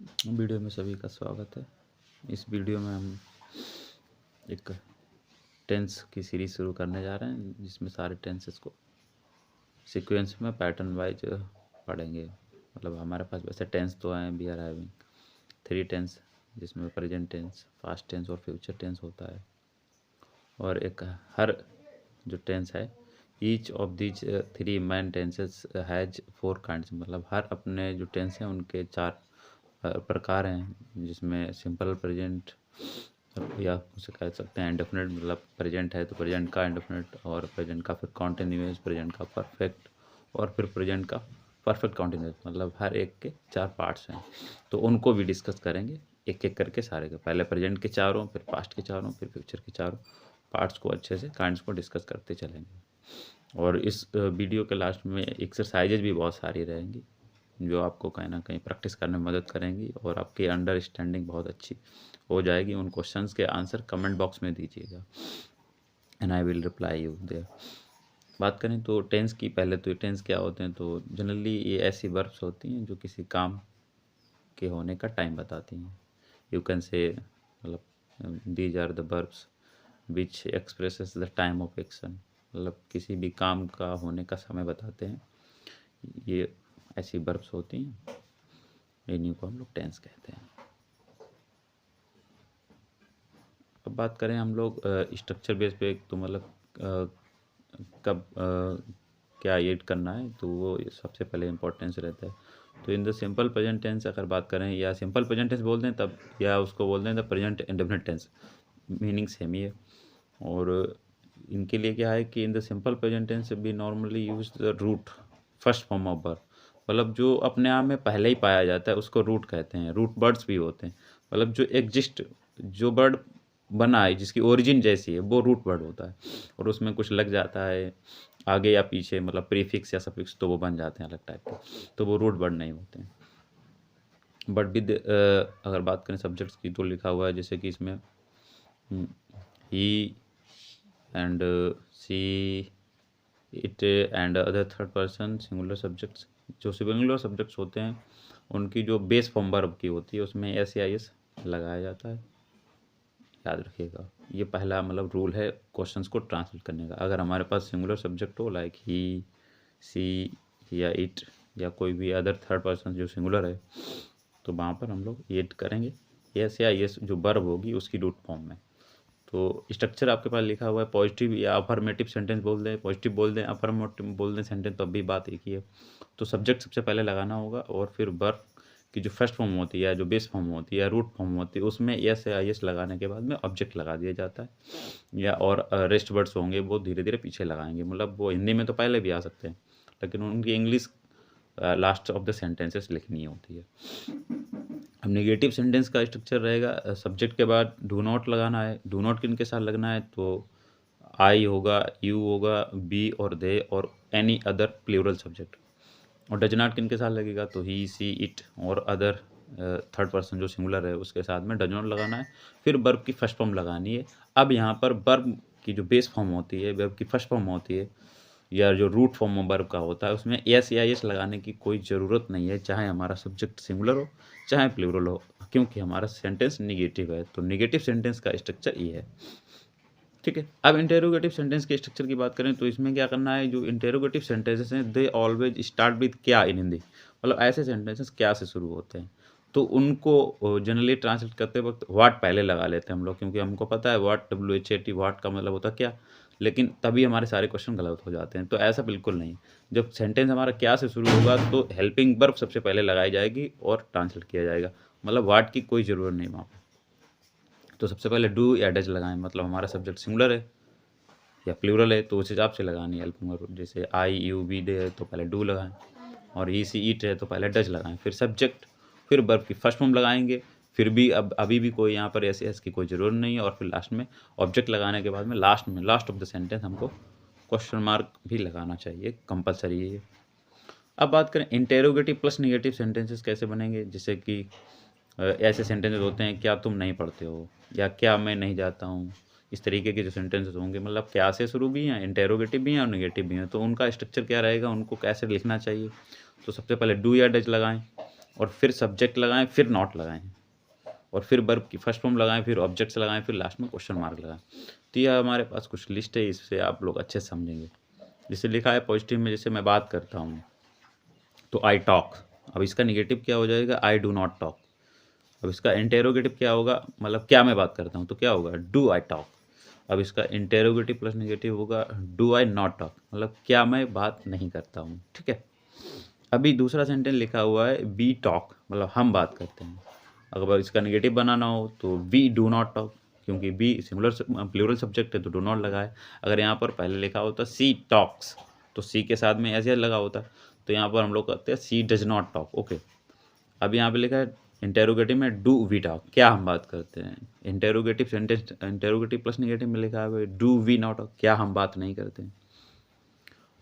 Video में सभी का स्वागत है। इस वीडियो में हम एक टेंस की सीरीज शुरू करने जा रहे हैं, जिसमें सारे टेंसेस को सीक्वेंस में पैटर्न वाइज पढ़ेंगे। मतलब हमारे पास वैसे टेंस तो हैं, वी आर हैविंग 3 टेंस, जिसमें प्रेजेंट टेंस, पास्ट टेंस और फ्यूचर टेंस होता है। और एक हर जो टेंस है, each of these 3 main tenses has 4 kinds. मतलब हर अपने जो टेंस हैं उनके 4 प्रकार हैं, जिसमें सिंपल प्रेजेंट या उसे कह सकते हैं इंडेफिनिट। मतलब प्रेजेंट है तो प्रेजेंट का इंडेफिनिट, और प्रेजेंट का फिर कॉन्टिन्यूअस, प्रेजेंट का परफेक्ट, और फिर प्रेजेंट का परफेक्ट कॉन्टिन्यूअस। मतलब हर एक के 4 पार्ट्स हैं, तो उनको भी डिस्कस करेंगे एक एक करके सारे के। पहले प्रेजेंट के चारों, फिर पास्ट के चारों, फिर फ्यूचर के चारों पार्ट्स को अच्छे से काइंड्स को डिस्कस करते चलेंगे। और इस वीडियो के लास्ट में एक्सरसाइजेज भी बहुत सारी रहेंगी, जो आपको कहीं ना कहीं प्रैक्टिस करने में मदद करेंगी और आपकी अंडरस्टैंडिंग बहुत अच्छी हो जाएगी। उन क्वेश्चंस के आंसर कमेंट बॉक्स में दीजिएगा and I will reply you there. बात करें तो टेंस की, पहले तो टेंस क्या होते हैं, तो जनरली ये ऐसी वर्ब्स होती हैं जो किसी काम के होने का टाइम बताती हैं। यू कैन से, मतलब these are the verbs which expresses the time of action. मतलब किसी भी काम का होने का समय बताते हैं, ये ऐसी वर्ब्स होती हैं, इन्हीं को हम लोग टेंस कहते हैं। अब बात करें हम लोग स्ट्रक्चर बेस पे, तो मतलब कब क्या ऐड करना है, तो वो सबसे पहले इम्पोर्टेंस रहता है। तो in the simple present tense अगर बात करें, या सिंपल प्रेजेंट टेंस बोल दें तब, या उसको बोल दें the present indefinite tense, meaning same ही है। और इनके लिए क्या है कि in the simple present tense we normally use the root first form of verb. मतलब जो अपने आप में पहले ही पाया जाता है उसको रूट कहते हैं। रूट वर्ड्स भी होते हैं, मतलब जो एग्जिस्ट, जो वर्ड बना है, जिसकी ओरिजिन जैसी है, वो रूट वर्ड होता है। और उसमें कुछ लग जाता है आगे या पीछे, मतलब प्रीफिक्स या सफिक्स, तो वो बन जाते हैं अलग टाइप के, तो वो रूट वर्ड नहीं होते हैं। बट विद अगर बात करें सब्जेक्ट्स की, तो लिखा हुआ है जैसे कि इसमें he and she, it and other third person singular subjects. जो सिंगुलर सब्जेक्ट्स होते हैं उनकी जो बेस फॉर्म वर्ब की होती है उसमें एस या एस लगाया जाता है, याद रखिएगा। ये पहला मतलब रूल है क्वेश्चंस को ट्रांसलेट करने का। अगर हमारे पास सिंगुलर सब्जेक्ट हो, लाइक ही, सी या इट, या कोई भी अदर थर्ड पर्सन जो सिंगुलर है, तो वहाँ पर हम लोग ऐड करेंगे एस या एस जो वर्ब होगी उसकी रूट फॉर्म में। तो स्ट्रक्चर आपके पास लिखा हुआ है, पॉजिटिव या अफर्मेटिव सेंटेंस बोल दें, पॉजिटिव बोल दें, अफर्मेटिव बोल दें सेंटेंस, तो अभी बात एक ही है। तो सब्जेक्ट सबसे पहले लगाना होगा, और फिर वर्ब की जो फर्स्ट फॉर्म होती है, जो बेस फॉर्म होती है, या रूट फॉर्म होती है, उसमें एस या एस लगाने के बाद में ऑब्जेक्ट लगा दिया जाता है। या और रेस्ट वर्ड्स होंगे वो धीरे धीरे पीछे लगाएंगे। मतलब वो हिंदी में तो पहले भी आ सकते हैं, लेकिन उनकी English last of the sentences लिखनी होती है। अब नेगेटिव सेंटेंस का स्ट्रक्चर रहेगा, सब्जेक्ट के बाद डू नॉट लगाना है। डू नॉट किन के साथ लगना है, तो आई होगा, यू होगा, बी और दे, और एनी अदर प्लूरल सब्जेक्ट। और डज नॉट किन के साथ लगेगा, तो ही, सी, इट, और अदर थर्ड पर्सन जो सिंगुलर है उसके साथ में डज नॉट लगाना है। फिर वर्ब की फर्स्ट फॉर्म लगानी है। अब यहाँ पर वर्ब की जो बेस फॉर्म होती है, वर्ब की फर्स्ट फॉर्म होती है, या जो रूट फॉर्म वर्ब का होता है, उसमें एस या एस लगाने की कोई ज़रूरत नहीं है, चाहे हमारा सब्जेक्ट सिंगुलर हो चाहे प्लूरल हो, क्योंकि हमारा सेंटेंस निगेटिव है। तो निगेटिव सेंटेंस का स्ट्रक्चर ये है, ठीक है। अब इंटेरोगेटिव सेंटेंस के स्ट्रक्चर की बात करें, तो इसमें क्या करना है, जो इंटेरोगेटिव सेंटेंसेस हैं दे ऑलवेज स्टार्ट विद क्या इन हिंदी। मतलब ऐसे सेंटेंसेस क्या से शुरू होते हैं, तो उनको जनरली ट्रांसलेट करते वक्त व्हाट पहले लगा लेते हैं हम लोग, क्योंकि हमको पता है व्हाट, WHAT, व्हाट का मतलब होता है क्या। लेकिन तभी हमारे सारे क्वेश्चन गलत हो जाते हैं। तो ऐसा बिल्कुल नहीं, जब सेंटेंस हमारा क्या से शुरू होगा तो हेल्पिंग वर्ब सबसे पहले लगाई जाएगी और ट्रांसलेट किया जाएगा। मतलब व्हाट की कोई ज़रूरत नहीं वहाँ पर। तो सबसे पहले डू या डज लगाएं, मतलब हमारा सब्जेक्ट सिंगुलर है या प्लूरल है तो उस हिसाब से लगानी है हेल्पिंग वर्ब। जैसे आई, यू, वी, दे है तो पहले डू लगाएं, और ही, सी, इट है तो पहले डज लगाएं, फिर सब्जेक्ट, फिर वर्ब की फर्स्ट फॉर्म लगाएंगे। फिर भी अभी भी कोई यहाँ पर एस की कोई ज़रूरत नहीं है, और फिर लास्ट में ऑब्जेक्ट लगाने के बाद में लास्ट ऑफ द सेंटेंस हमको क्वेश्चन मार्क भी लगाना चाहिए, कंपलसरी है। अब बात करें इंटेरोगेटिव प्लस निगेटिव सेंटेंसेस कैसे बनेंगे, जैसे कि ऐसे सेंटेंसेस होते हैं, क्या तुम नहीं पढ़ते हो, या क्या मैं नहीं जाता हूँ। इस तरीके के जो सेंटेंसेस होंगे, मतलब क्या से शुरू भी हैं, इंटेरोगेटिव भी हैं और निगेटिव भी हैं, तो उनका स्ट्रक्चर क्या रहेगा, उनको कैसे लिखना चाहिए। तो सबसे पहले डू या डज लगाएं, और फिर सब्जेक्ट लगाएं, फिर नॉट लगाएं, और फिर वर्ब की फर्स्ट फॉर्म लगाएं, फिर ऑब्जेक्ट्स लगाएं, फिर लास्ट में क्वेश्चन मार्क लगाएं। तो यह हमारे पास कुछ लिस्ट है, इससे आप लोग अच्छे से समझेंगे। जैसे लिखा है पॉजिटिव में, जैसे मैं बात करता हूँ तो आई टॉक, अब इसका निगेटिव क्या हो जाएगा, आई डू नॉट टॉक। अब इसका इंटेरोगेटिव क्या होगा, मतलब क्या मैं बात करता हूँ, तो क्या होगा, डू आई टॉक। अब इसका इंटेरोगेटिव प्लस निगेटिव होगा डू आई नॉट टॉक, मतलब क्या मैं बात नहीं करता हूँ। ठीक है, अभी दूसरा सेंटेंस लिखा हुआ है वी टॉक, मतलब हम बात करते हैं। अगर इसका निगेटिव बनाना हो तो वी डू नॉट टॉक, क्योंकि वी सिंगुलर प्लूरल सब्जेक्ट है तो डू नॉट लगाए। अगर यहाँ पर पहले लिखा होता सी टॉक्स तो सी के साथ में ऐसे लगा होता, तो यहाँ पर हम लोग कहते हैं सी डज नॉट टॉक। ओके, अब यहाँ पे लिखा है इंटेरोगेटिव में डू वी टॉक, क्या हम बात करते हैं। Interrogative sentence interrogative plus negative में लिखा है डू वी नॉट टॉक, क्या हम बात नहीं करते हैं।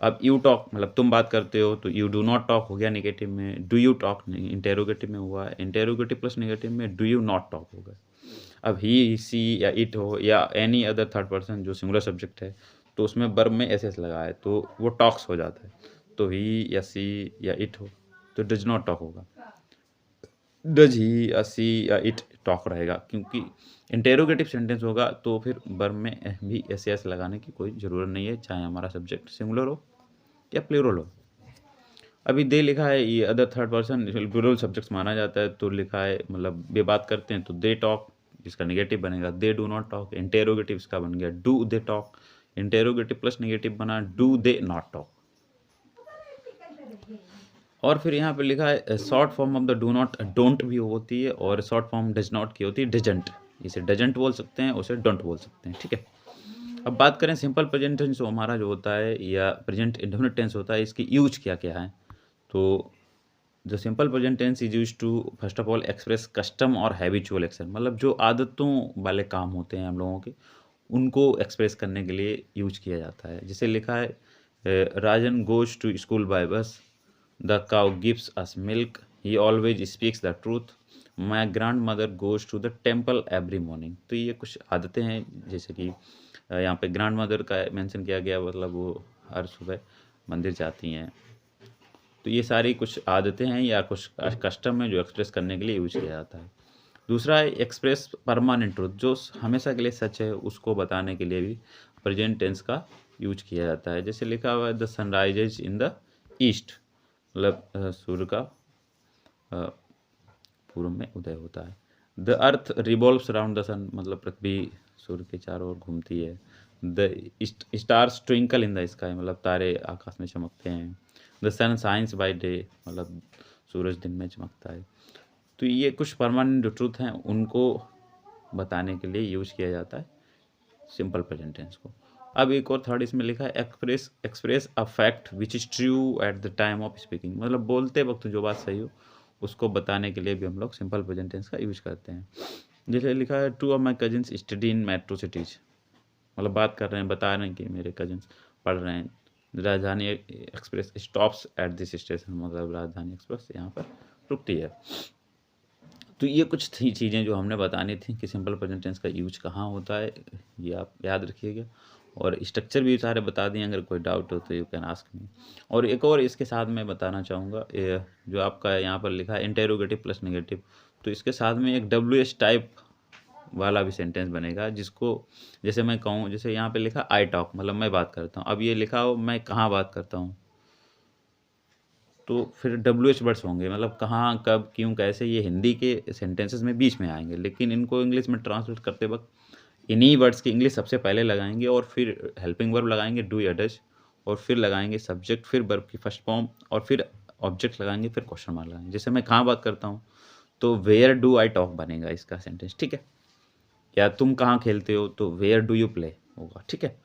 अब यू टॉक मतलब तुम बात करते हो, तो यू डू नॉट टॉक हो गया निगेटिव में। डू यू टॉक नहीं, इंटेरोगेटिव में हुआ है, इंटेरोगेटिव प्लस निगेटिव में डू यू नॉट टॉक होगा। अब ही सी या इट हो या एनी अदर थर्ड पर्सन जो सिंगुलर सब्जेक्ट है, तो उसमें वर्ब में एस एस लगा है तो वो टॉक्स हो जाता है। तो ही या सी या इट हो तो डज नॉट टॉक होगा। डज ही या सी या इट टॉक रहेगा, क्योंकि इंटेरोगेटिव सेंटेंस होगा तो फिर वर्ब में भी एस एस लगाने की कोई ज़रूरत नहीं है, चाहे हमारा सब्जेक्ट सिंगुलर हो या प्लूरल हो। अभी दे लिखा है, ये other third person plural subjects माना जाता है, तो लिखा है मतलब वे बात करते हैं तो दे टॉक, इसका नेगेटिव बनेगा they do not talk. Interrogative इसका बन गया do they talk, interrogative plus negative बना डू दे नॉट टॉक। और फिर यहाँ पे लिखा है short form of the do not don't भी होती है, और शॉर्ट फॉर्म डज नॉट की होती है डजंट। इसे डजंट बोल सकते हैं, उसे डोंट बोल सकते हैं। ठीक है, अब बात करें सिंपल प्रेजेंट टेंस हमारा जो होता है या प्रेजेंट इंडेफिनिट टेंस होता है, इसकी यूज क्या क्या है। तो the simple present tense is use to first of all express custom और हैबिचुअल एक्शन, मतलब जो आदतों वाले काम होते हैं हम लोगों के, उनको एक्सप्रेस करने के लिए यूज किया जाता है। जैसे लिखा है Rajan goes to school by bus, the cow gives us milk, he always speaks the truth, my grandmother goes to the temple every morning. तो ये कुछ आदतें हैं, जैसे कि यहाँ पे ग्रैंड मदर का मेंशन किया गया, मतलब वो हर सुबह मंदिर जाती हैं। तो ये सारी कुछ आदतें हैं या कुछ कस्टम है जो एक्सप्रेस करने के लिए यूज किया जाता है। दूसरा है एक्सप्रेस परमानेंट ट्रूथ, जो हमेशा के लिए सच है उसको बताने के लिए भी प्रेजेंट टेंस का यूज किया जाता है। जैसे लिखा हुआ है the sun rises in the east, मतलब सूर्य का पूर्व में उदय होता है। The earth revolves around the sun, मतलब पृथ्वी सूर्य के चारों ओर घूमती है। The stars twinkle in the sky, मतलब तारे आकाश में चमकते हैं। The sun shines by day, मतलब सूरज दिन में चमकता है। तो ये कुछ परमानेंट जो ट्रूथ हैं उनको बताने के लिए यूज किया जाता है सिंपल प्रेजेंट टेंस को। अब एक और थर्ड इसमें लिखा है express a fact which is true at the time of speaking, मतलब बोलते वक्त जो बात सही हो उसको बताने के लिए भी हम लोग सिंपल प्रेजेंट टेंस का यूज करते हैं। जैसे लिखा है two of my cousins study in metro cities, मतलब बात कर रहे हैं, बता रहे हैं कि मेरे कजिन्स पढ़ रहे हैं। राजधानी express stops at this station, मतलब राजधानी एक्सप्रेस यहाँ पर रुकती है। तो ये कुछ थी चीज़ें जो हमने बतानी थी कि सिंपल प्रेजेंट टेंस का यूज कहाँ होता है, ये आप याद रखिएगा। और स्ट्रक्चर भी सारे बता दिए, अगर कोई डाउट हो तो यू कैन आस्क मी। और एक और इसके साथ मैं बताना चाहूँगा, जो आपका यहाँ पर लिखा है इंटेरोगेटिव प्लस नेगेटिव, तो इसके साथ में एक WH टाइप वाला भी सेंटेंस बनेगा, जिसको जैसे मैं कहूँ, जैसे यहाँ पे लिखा आई टॉक, मतलब मैं बात करता हूँ। अब ये लिखा हो मैं कहाँ बात करता हूँ, तो फिर WH वर्ड्स होंगे, मतलब कहाँ कब क्यों कैसे, ये हिंदी के सेंटेंसेस में बीच में आएंगे, लेकिन इनको इंग्लिश में ट्रांसलेट करते वक्त इन्हीं वर्ड्स की इंग्लिश सबसे पहले लगाएंगे, और फिर हेल्पिंग वर्ब लगाएंगे डू या डज, और फिर लगाएंगे सब्जेक्ट, फिर वर्ब की फर्स्ट फॉर्म, और फिर ऑब्जेक्ट लगाएंगे, फिर क्वेश्चन मार्क लगाएंगे। जैसे मैं कहाँ बात करता हूँ तो वेयर डू आई टॉक बनेगा इसका सेंटेंस। ठीक है, या तुम कहाँ खेलते हो तो वेयर डू यू प्ले होगा। ठीक है,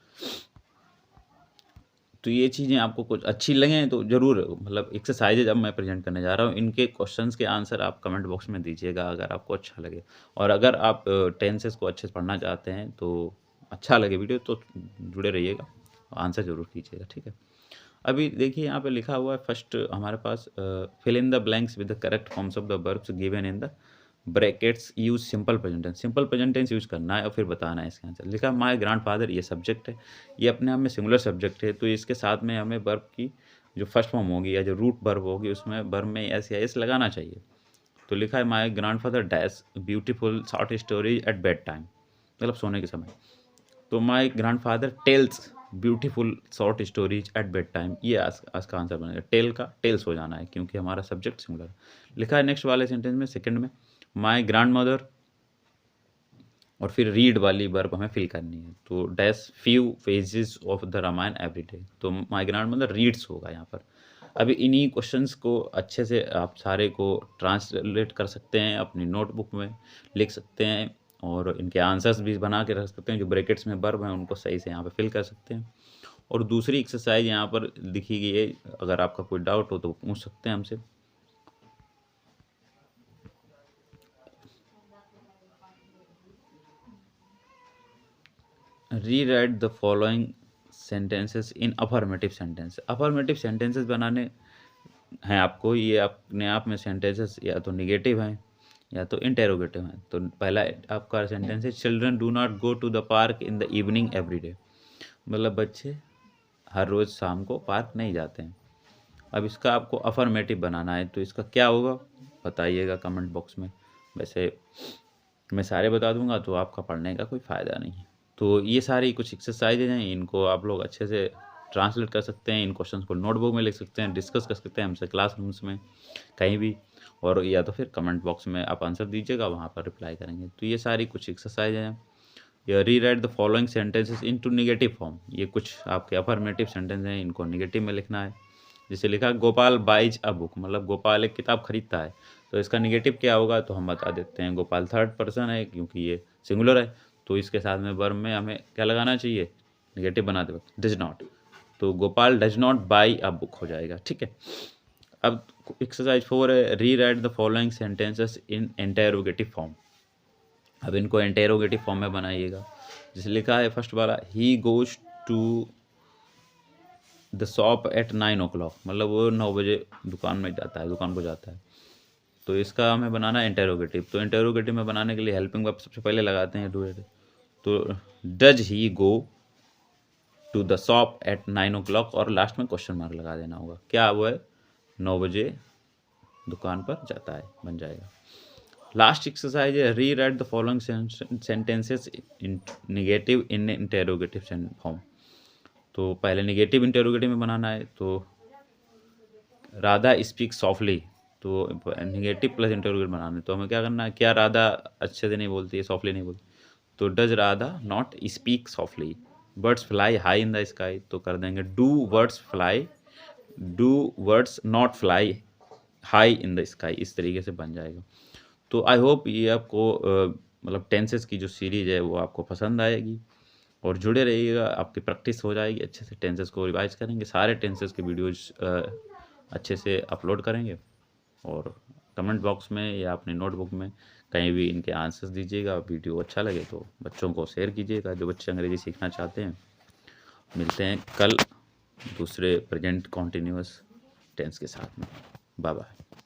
तो ये चीज़ें आपको कुछ अच्छी लगें तो ज़रूर, मतलब एक्सरसाइजेज अब मैं प्रेजेंट करने जा रहा हूँ, इनके क्वेश्चंस के आंसर आप कमेंट बॉक्स में दीजिएगा अगर आपको अच्छा लगे। और अगर आप टेंसेस को अच्छे से पढ़ना चाहते हैं तो अच्छा लगे वीडियो तो जुड़े रहिएगा, आंसर ज़रूर कीजिएगा। ठीक है, अभी देखिए यहाँ पे लिखा हुआ है फर्स्ट हमारे पास fill in the blanks with the correct forms of the verbs given in the brackets, use simple present tense. Simple present tense use करना है और फिर बताना है इसका आंसर। लिखा माय ग्रैंडफादर, ये सब्जेक्ट है, ये अपने आप में सिंगुलर सब्जेक्ट है, तो इसके साथ में हमें वर्ब की जो फर्स्ट फॉर्म होगी या जो रूट वर्ब होगी उसमें वर्ब में एस या एस लगाना चाहिए। तो लिखा है my grandfather dash beautiful short story at bedtime, मतलब सोने के समय। तो my grandfather tells beautiful short stories at bedtime, ये आज का आंसर बनेगा। टेल का टेल्स हो जाना है क्योंकि हमारा सब्जेक्ट सिंगुलर है। लिखा है नेक्स्ट वाले सेंटेंस में सेकंड में माई ग्रैंड मदर, और फिर रीड वाली वर्ब हमें फिल करनी है। तो dash few pages of the Ramayan every day, तो माई ग्रैंड मदर रीड्स होगा यहाँ पर। अभी इन्हीं क्वेश्चंस को अच्छे से आप सारे को ट्रांसलेट कर सकते हैं, अपनी नोटबुक में लिख सकते हैं, और इनके आंसर्स भी बना के रख सकते हैं। जो ब्रैकेट्स में वर्ब हैं उनको सही से यहाँ पे फिल कर सकते हैं। और दूसरी एक्सरसाइज यहाँ पर लिखी गई है, अगर आपका कोई डाउट हो तो पूछ सकते हैं हमसे। Rewrite the following sentences in affirmative sentence. Affirmative sentences बनाने हैं आपको, ये अपने आप में सेंटेंसेस या तो निगेटिव हैं या तो इंटेरोगेटिव हैं। तो पहला आपका सेंटेंस है children do not go to the park in the evening every day, मतलब बच्चे हर रोज़ शाम को पार्क नहीं जाते हैं। अब इसका आपको अफर्मेटिव बनाना है, तो इसका क्या होगा बताइएगा कमेंट बॉक्स में। वैसे मैं सारे बता दूंगा तो आपका पढ़ने का कोई फ़ायदा नहीं है। तो ये सारी कुछ एक्सरसाइजेज हैं, इनको आप लोग अच्छे से ट्रांसलेट कर सकते हैं, इन क्वेश्चंस को नोटबुक में लिख सकते हैं, डिस्कस कर सकते हैं हमसे क्लासरूम्स में कहीं भी, और या तो फिर कमेंट बॉक्स में आप आंसर दीजिएगा, वहाँ पर रिप्लाई करेंगे। तो ये सारी कुछ एक्सरसाइज हैं। या rewrite the following sentences into negative form, ये कुछ आपके अफर्मेटिव सेंटेंस हैं, इनको नेगेटिव में लिखना है। जैसे लिखा गोपाल बाइज अ बुक, मतलब गोपाल एक किताब खरीदता है, तो इसका नेगेटिव क्या होगा तो हम बता देते हैं। गोपाल थर्ड पर्सन है क्योंकि ये सिंगुलर है, तो इसके साथ में वर्ब में हमें क्या लगाना चाहिए नेगेटिव बनाते वक्त, डज नॉट। तो Gopal does not by a book हो जाएगा, ठीक है। अब एक्सरसाइज 4 है rewrite the following sentences in interrogative form. अब इनको इंटेरोगेटिव फॉर्म में बनाइएगा। जैसे लिखा है फर्स्ट वाला he goes to the shop at 9 o'clock, मतलब वो 9 बजे दुकान में जाता है, दुकान को जाता है। तो इसका हमें बनाना है इंटेरोगेटिव। तो इंटेरोगेटिव में बनाने के लिए हेल्पिंग वर्ब सबसे पहले लगाते हैं डू। तो does he go to the shop at 9 o'clock, और लास्ट में क्वेश्चन मार्क लगा देना होगा, क्या वो है 9 बजे दुकान पर जाता है, बन जाएगा। लास्ट एक्सरसाइज है री right the following sentences in negative in interrogative form. तो पहले निगेटिव इंटेरोगेटिव में बनाना है। तो राधा स्पीक सॉफ्टली, तो निगेटिव प्लस इंटेरोगेटिव बनाना है। तो हमें क्या करना है, क्या राधा अच्छे से नहीं बोलती है, सॉफ्टली नहीं बोलती, तो does Radha not speak softly. Birds fly high in the sky, तो कर देंगे do words fly, do words not fly high in the sky, इस तरीके से बन जाएगा। तो आई होप ये आपको मतलब टेंसेस की जो सीरीज है वो आपको पसंद आएगी, और जुड़े रहिएगा, आपकी प्रैक्टिस हो जाएगी, अच्छे से टेंसेस को रिवाइज करेंगे, सारे टेंसेस के वीडियोज अच्छे से अपलोड करेंगे। और कमेंट बॉक्स में या अपने नोटबुक में कहीं भी इनके आंसर्स दीजिएगा। वीडियो अच्छा लगे तो बच्चों को शेयर कीजिएगा, जो बच्चे अंग्रेजी सीखना चाहते हैं। मिलते हैं कल दूसरे प्रेजेंट कॉन्टिन्यूअस टेंस के साथ में। Bye bye.